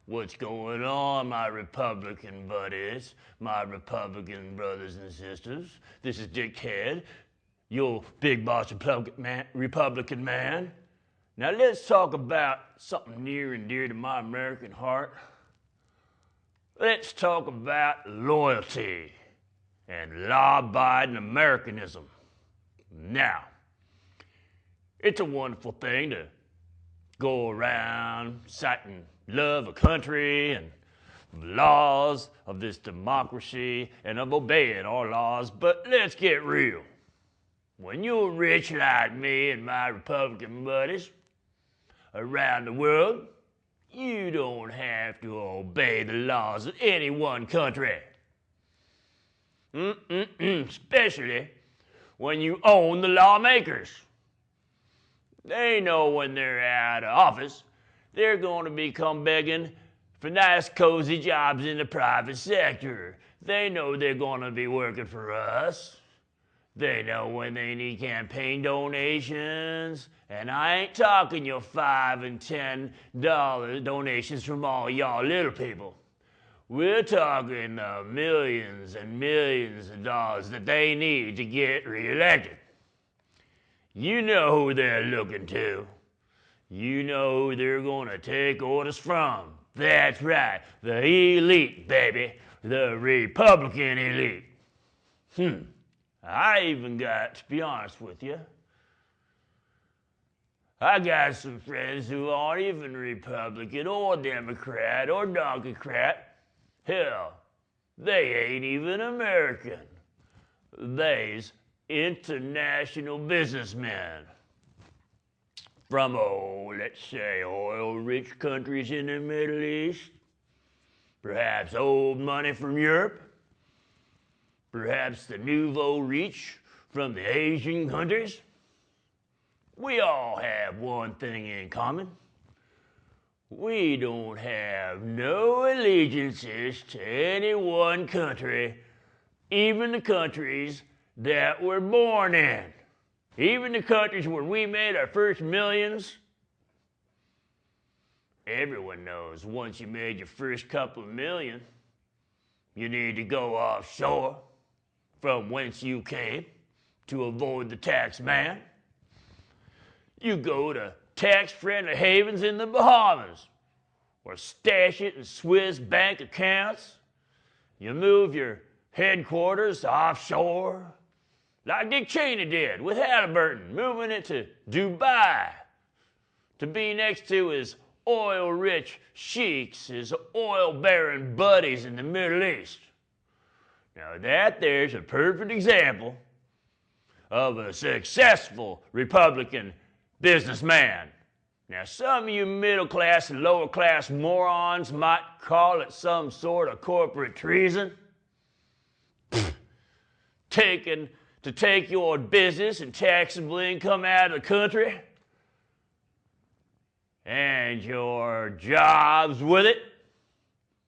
What's going on, my Republican buddies, my Republican brothers and sisters? This is Dept, your big boss Republican man. Now let's talk about something near and dear to my American heart. Let's talk about loyalty and law-abiding Americanism. Now, it's a wonderful thing to go around citing love of country and laws of this democracy and of obeying our laws, but let's get real. When you're rich like me and my Republican buddies around the world, you don't have to obey the laws of any one country. Especially when you own the lawmakers. They know when they're out of office, they're going to become begging for nice, cozy jobs in the private sector. They know they're going to be working for us. They know when they need campaign donations. And I ain't talking your $5 and $10 donations from all y'all little people. We're talking the millions and millions of dollars that they need to get reelected. You know who they're looking to. You know who they're gonna take orders from. That's right, the elite, baby. The Republican elite. I even got, to be honest with you, I got some friends who aren't even Republican or Democrat or Donkeycrat. Hell, they ain't even American. They's international businessmen from, let's say, oil-rich countries in the Middle East, perhaps old money from Europe, perhaps the nouveau riche from the Asian countries. We all have one thing in common. We don't have no allegiances to any one country, even the countries that we're born in. Even the countries where we made our first millions. Everyone knows once you made your first couple of million, you need to go offshore from whence you came to avoid the tax man. You go to tax-friendly havens in the Bahamas or stash it in Swiss bank accounts. You move your headquarters to offshore, like Dick Cheney did with Halliburton, moving it to Dubai to be next to his oil-rich sheiks, his oil-baron buddies in the Middle East. Now that there's a perfect example of a successful Republican businessman. Now some of you middle-class and lower-class morons might call it some sort of corporate treason. To take your business and taxable income out of the country and your jobs with it.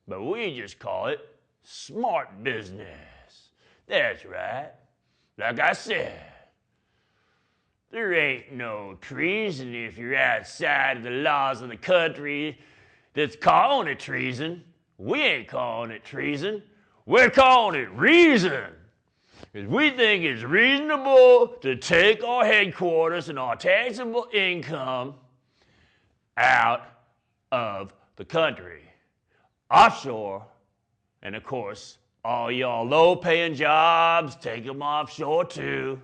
But we just call it smart business. That's right. Like I said, there ain't no treason if you're outside of the laws of the country that's calling it treason. We ain't calling it treason. We're calling it reason. Because we think it's reasonable to take our headquarters and our taxable income out of the country, offshore, and of course, all y'all low-paying jobs, take them offshore too.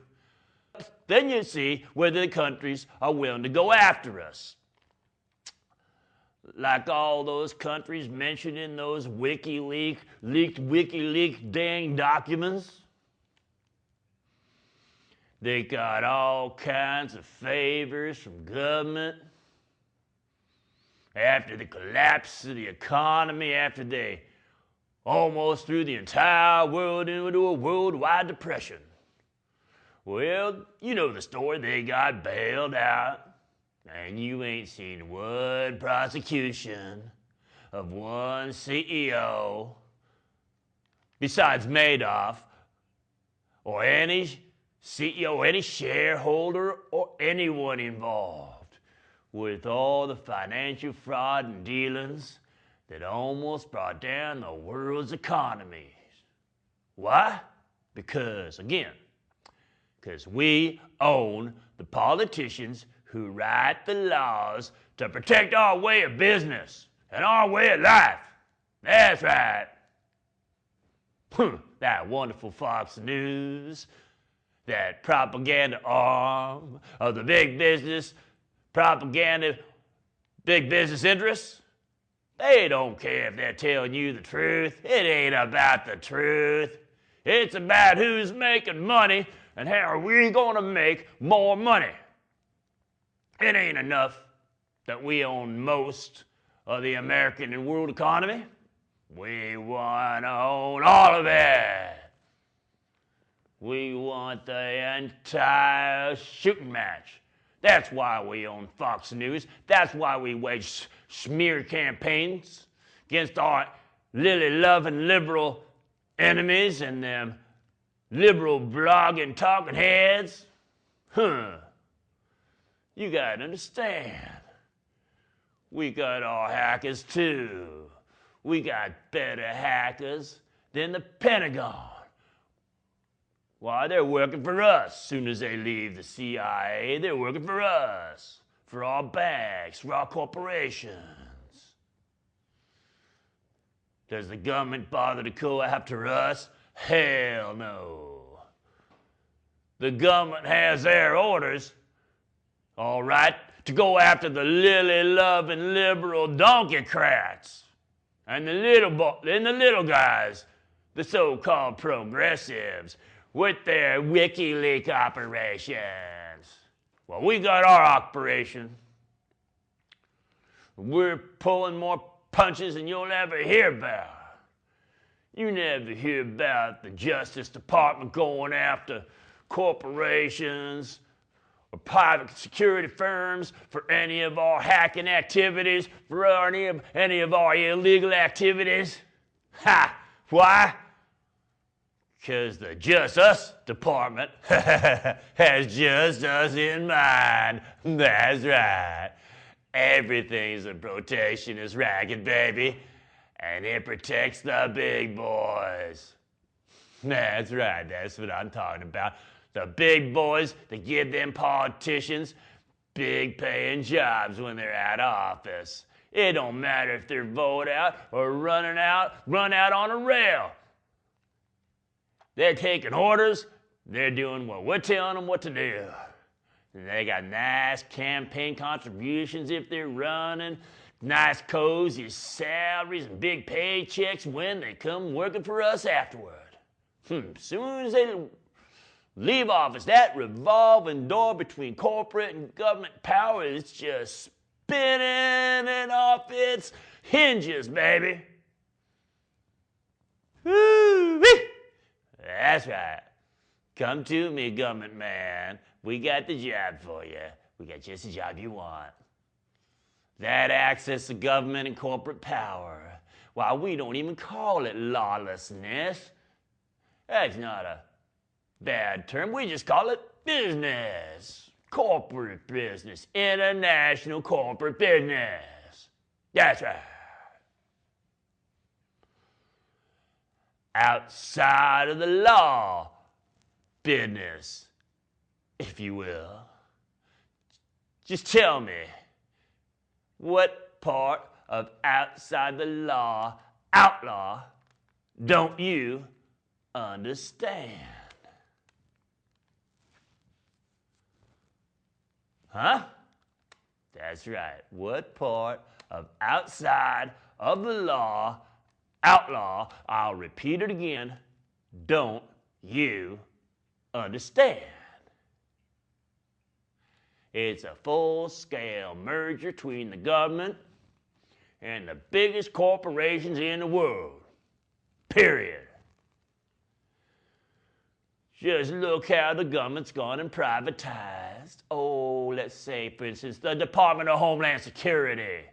Then you see whether the countries are willing to go after us. Like all those countries mentioned in those leaked WikiLeaks dang documents. They got all kinds of favors from government. After the collapse of the economy, after they almost threw the entire world into a worldwide depression. Well, you know the story. They got bailed out, and you ain't seen one prosecution of one CEO besides Madoff or any CEO, any shareholder, or anyone involved with all the financial fraud and dealings that almost brought down the world's economies. Why? Because we own the politicians who write the laws to protect our way of business and our way of life. That's right. That wonderful Fox News, that propaganda arm of the big business interests, they don't care if they're telling you the truth. It ain't about the truth. It's about who's making money and how are we going to make more money. It ain't enough that we own most of the American and world economy. We want to own all of it. We want the entire shooting match. That's why we own Fox News. That's why we wage smear campaigns against our lily-loving liberal enemies and them liberal blogging talking heads. You gotta understand. We got our hackers too. We got better hackers than the Pentagon. Why, they're working for us. Soon as they leave the CIA, they're working for us, for our banks, for our corporations. Does the government bother to go after us? Hell no. The government has their orders, all right, to go after the lily-loving liberal donkeycrats and the little guys, the so-called progressives, with their WikiLeaks operations. Well, we got our operation. We're pulling more punches than you'll ever hear about. You never hear about the Justice Department going after corporations or private security firms for any of our hacking activities, for any of our illegal activities. Ha! Why? Because the Just Us Department has just us in mind. That's right. Everything's a protectionist racket, baby. And it protects the big boys. That's right, that's what I'm talking about. The big boys that give them politicians big paying jobs when they're out of office. It don't matter if they're voted out or run out on a rail. They're taking orders, they're doing what we're telling them what to do. And they got nice campaign contributions if they're running, nice cozy salaries and big paychecks when they come working for us afterward. Soon as they leave office, that revolving door between corporate and government power is just spinning it off its hinges, baby. Woo-wee! That's right. Come to me, government man. We got the job for you. We got just the job you want. That access to government and corporate power. Why, we don't even call it lawlessness. That's not a bad term. We just call it business. Corporate business. International corporate business. That's right. Outside of the law business, if you will. Just tell me, what part of outside the law, outlaw, don't you understand? Huh? That's right. What part of outside of the law, outlaw, I'll repeat it again, don't you understand? It's a full-scale merger between the government and the biggest corporations in the world. Period. Just look how the government's gone and privatized. Oh, let's say, for instance, the Department of Homeland Security.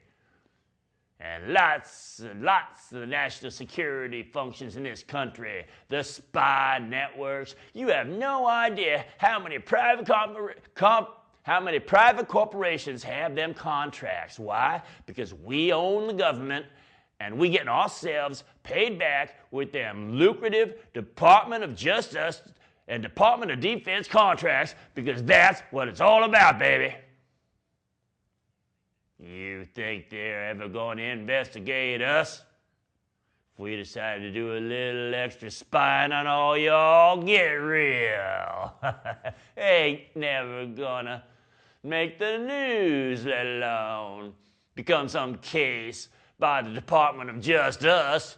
And lots and lots of the national security functions in this country. The spy networks. You have no idea how many private corporations have them contracts. Why? Because we own the government and we getting ourselves paid back with them lucrative Department of Justice and Department of Defense contracts, because that's what it's all about, baby. You think they're ever going to investigate us? If we decide to do a little extra spying on all y'all, get real. Ain't never gonna make the news, let alone become some case by the Department of Justice.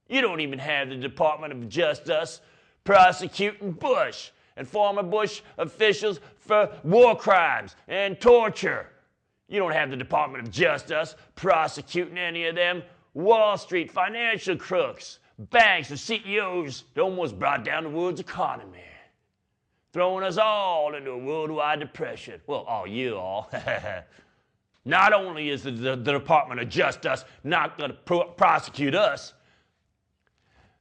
You don't even have the Department of Justice prosecuting Bush and former Bush officials for war crimes and torture. You don't have the Department of Justice prosecuting any of them Wall Street financial crooks, banks, and CEOs that almost brought down the world's economy, throwing us all into a worldwide depression. Well, you all. Not only is the Department of Justice not going to prosecute us,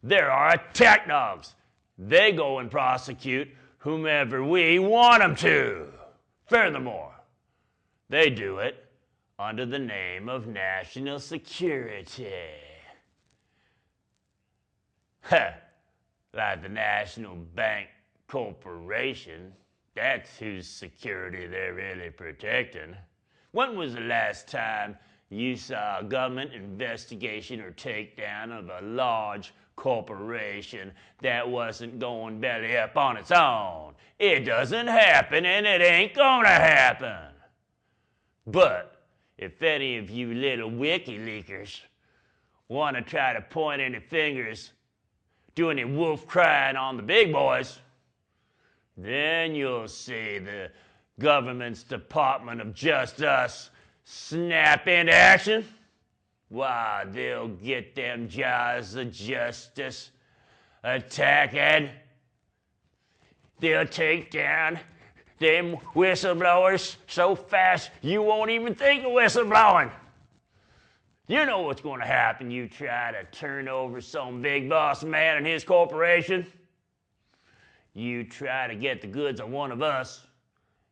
there are attack dogs. They go and prosecute whomever we want them to. Furthermore, they do it under the name of national security. Like the National Bank Corporation, that's whose security they're really protecting. When was the last time you saw a government investigation or takedown of a large corporation that wasn't going belly up on its own? It doesn't happen, and it ain't gonna happen. But if any of you little WikiLeakers want to try to point any fingers, do any wolf crying on the big boys, then you'll see the government's Department of Justice snap into action. Why, they'll get them jaws of justice attacking. They'll take down them whistleblowers so fast you won't even think of whistleblowing. You know what's going to happen. You try to turn over some big boss man and his corporation. You try to get the goods on one of us.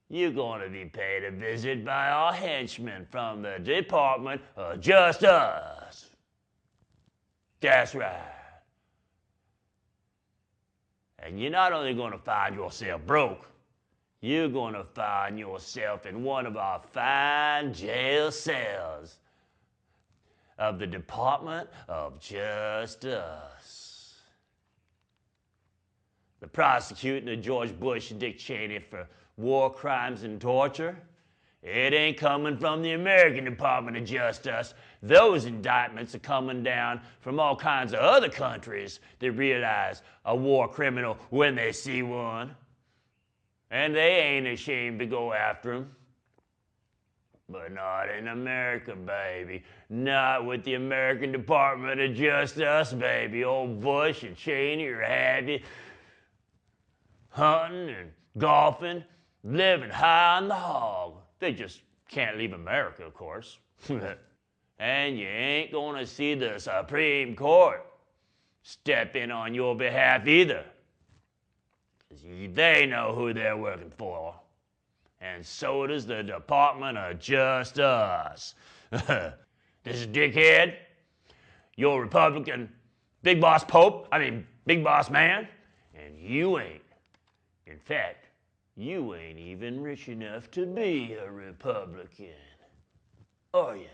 You're going to be paid a visit by our henchmen from the Department of Justice. That's right. And you're not only going to find yourself broke, you're going to find yourself in one of our fine jail cells of the Department of Justice. The prosecuting of George Bush and Dick Cheney for war crimes and torture, it ain't coming from the American Department of Justice. Those indictments are coming down from all kinds of other countries that realize a war criminal when they see one. And they ain't ashamed to go after him. But not in America, baby. Not with the American Department of Justice, baby. Old Bush and Cheney are happy hunting and golfing, living high on the hog. They just can't leave America, of course. And you ain't gonna see the Supreme Court step in on your behalf either. 'Cause they know who they're working for. And so does the Department of Justice. This is Dickhead, your Republican big boss big boss man, and you ain't. In fact, you ain't even rich enough to be a Republican, are you?